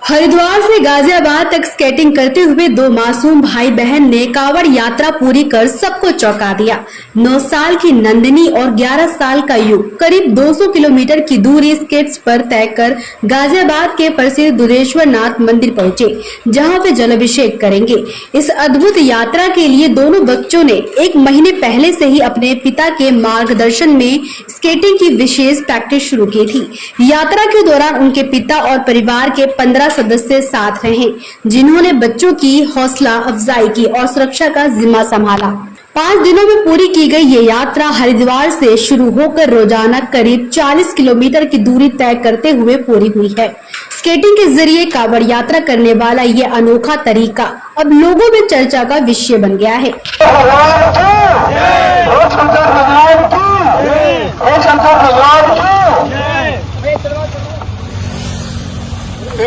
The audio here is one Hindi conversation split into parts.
हरिद्वार से गाजियाबाद तक स्केटिंग करते हुए दो मासूम भाई बहन ने कांवड़ यात्रा पूरी कर सबको चौंका दिया। 9 साल की नंदिनी और 11 साल का युग करीब 200 किलोमीटर की दूरी स्केट्स पर तय कर गाजियाबाद के प्रसिद्ध दुधेश्वर नाथ मंदिर पहुंचे, जहां वे जलाभिषेक करेंगे। इस अद्भुत यात्रा के लिए दोनों बच्चों ने 1 महीने पहले से ही अपने पिता के मार्गदर्शन में स्केटिंग की विशेष प्रैक्टिस शुरू की थी। यात्रा के दौरान उनके पिता और परिवार के 15 सदस्य साथ रहे, जिन्होंने बच्चों की हौसला अफजाई की और सुरक्षा का जिम्मा संभाला। 5 दिनों में पूरी की गई ये यात्रा हरिद्वार से शुरू होकर रोजाना करीब 40 किलोमीटर की दूरी तय करते हुए पूरी हुई है। स्केटिंग के जरिए कांवड़ यात्रा करने वाला ये अनोखा तरीका अब लोगों में चर्चा का विषय बन गया है।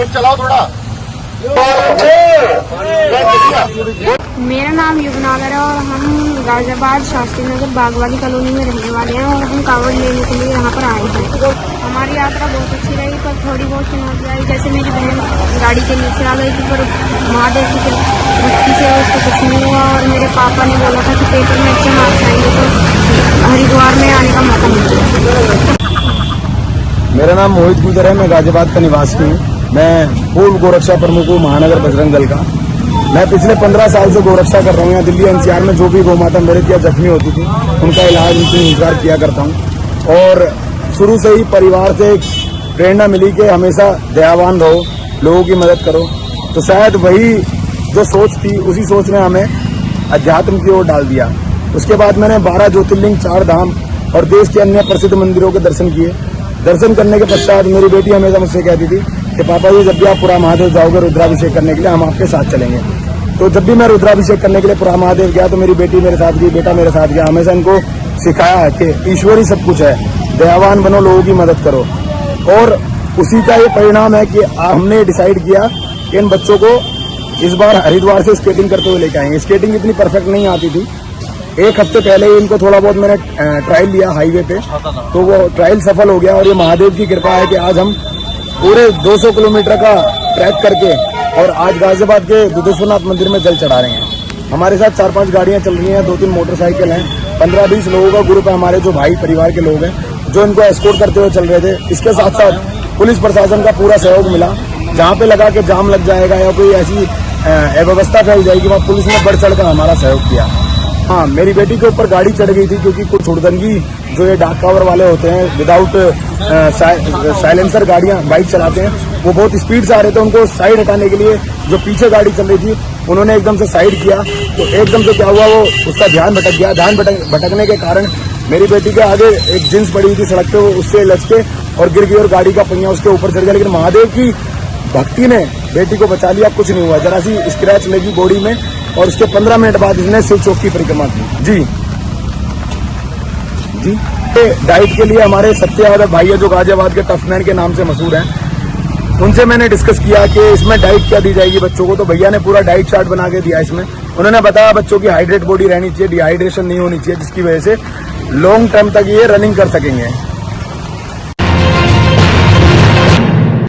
चलाओ थोड़ा। मेरा नाम युगनागर है और हम गाजियाबाद शास्त्री नगर बागवानी कॉलोनी में रहने वाले हैं और हम कांवड़ लेने के लिए यहाँ पर आए हैं। हमारी यात्रा बहुत अच्छी रही, पर थोड़ी बहुत चुनौती आई। जैसे मेरी बहन गाड़ी के नीचे आ गई थी, पर महादेव की भक्ति से उसको कुछ नहीं हुआ और मेरे पापा ने बोला था कि पेपर में अच्छे मार्क्स आएंगे तो हरिद्वार में आने का मौका मिलेगा। मेरा नाम मोहित गुजर है, मैं गाजियाबाद का निवासी हूँ। मैं पूर्व गोरक्षा प्रमुख हूँ महानगर बजरंग दल का। मैं पिछले 15 साल से गोरक्षा कर रहा हूँ। यहाँ दिल्ली एनसीआर में जो भी गौ माता मेरे क्या जख्मी होती थी उनका इलाज उनकी इंतजार किया करता हूँ। और शुरू से ही परिवार से एक प्रेरणा मिली कि हमेशा दयावान रहो, लोगों की मदद करो। तो शायद वही जो सोच थी उसी सोच ने हमें अध्यात्म की ओर डाल दिया। उसके बाद मैंने 12 ज्योतिर्लिंग, 4 धाम और देश के अन्य प्रसिद्ध मंदिरों के दर्शन किए। दर्शन करने के पश्चात मेरी बेटी हमेशा मुझसे कहती थी कि पापा जी जब भी आप पूरा महादेव जाओगे रुद्राभिषेक करने के लिए हम आपके साथ चलेंगे। तो जब भी मैं रुद्राभिषेक करने के लिए पूरा महादेव गया तो मेरी बेटी मेरे साथ गई, बेटा मेरे साथ गया। हमेशा इनको सिखाया है कि ईश्वर ही सब कुछ है, दयावान बनो, लोगों की मदद करो। और उसी का ये परिणाम है कि हमने डिसाइड किया कि इन बच्चों को इस बार हरिद्वार से स्केटिंग करते हुए लेके आएंगे। स्केटिंग इतनी परफेक्ट नहीं आती थी। 1 हफ्ते पहले ही इनको थोड़ा बहुत मैंने ट्रायल लिया हाईवे पे, तो वो ट्रायल सफल हो गया। और ये महादेव की कृपा है कि आज हम पूरे 200 किलोमीटर का ट्रैक करके और आज गाजियाबाद के दुधेश्वर नाथ मंदिर में जल चढ़ा रहे हैं। हमारे साथ 4-5 गाड़ियां चल रही हैं, 2-3 मोटरसाइकिल हैं, 15-20 लोगों का ग्रुप है हमारे, जो भाई परिवार के लोग हैं जो इनको एस्कॉर्ट करते हुए चल रहे थे। इसके साथ साथ पुलिस प्रशासन का पूरा सहयोग मिला। जहाँ पे लगा कि जाम लग जाएगा या कोई ऐसी अव्यवस्था फैल जाएगी, वहाँ पुलिस ने बढ़ चढ़ कर हमारा सहयोग किया। हाँ, मेरी बेटी के ऊपर गाड़ी चढ़ गई थी क्योंकि कुछ हुड़दंगी जो ये डाक कावर वाले होते हैं विदाउट साइलेंसर गाड़ियां बाइक चलाते हैं, वो बहुत स्पीड से आ रहे थे। उनको साइड हटाने के लिए जो पीछे गाड़ी चल रही थी उन्होंने एकदम से साइड किया, तो एकदम से क्या हुआ, वो उसका ध्यान भटक गया। ध्यान भटकने के कारण मेरी बेटी के आगे एक जींस पड़ी हुई थी सड़क पे, वो उससे लचके और गिर गई और गाड़ी का पहिया उसके ऊपर चढ़ गया। लेकिन महादेव की भक्ति ने बेटी को बचा लिया, कुछ नहीं हुआ। जरा सी स्क्रैच लगी बॉडी में और उसके 15 मिनट बाद इसने शिव चौक की परिक्रमा की। जी डाइट के लिए हमारे सत्य यादव भाई है जो गाजियाबाद के टफमैन के नाम से मशहूर हैं, उनसे मैंने डिस्कस किया कि इसमें डाइट क्या दी जाएगी बच्चों को। तो भैया ने पूरा डाइट चार्ट बना के दिया। इसमें उन्होंने बताया बच्चों की हाइड्रेट बॉडी रहनी चाहिए, डिहाइड्रेशन नहीं होनी चाहिए, जिसकी वजह से लॉन्ग टर्म तक ये रनिंग कर सकेंगे।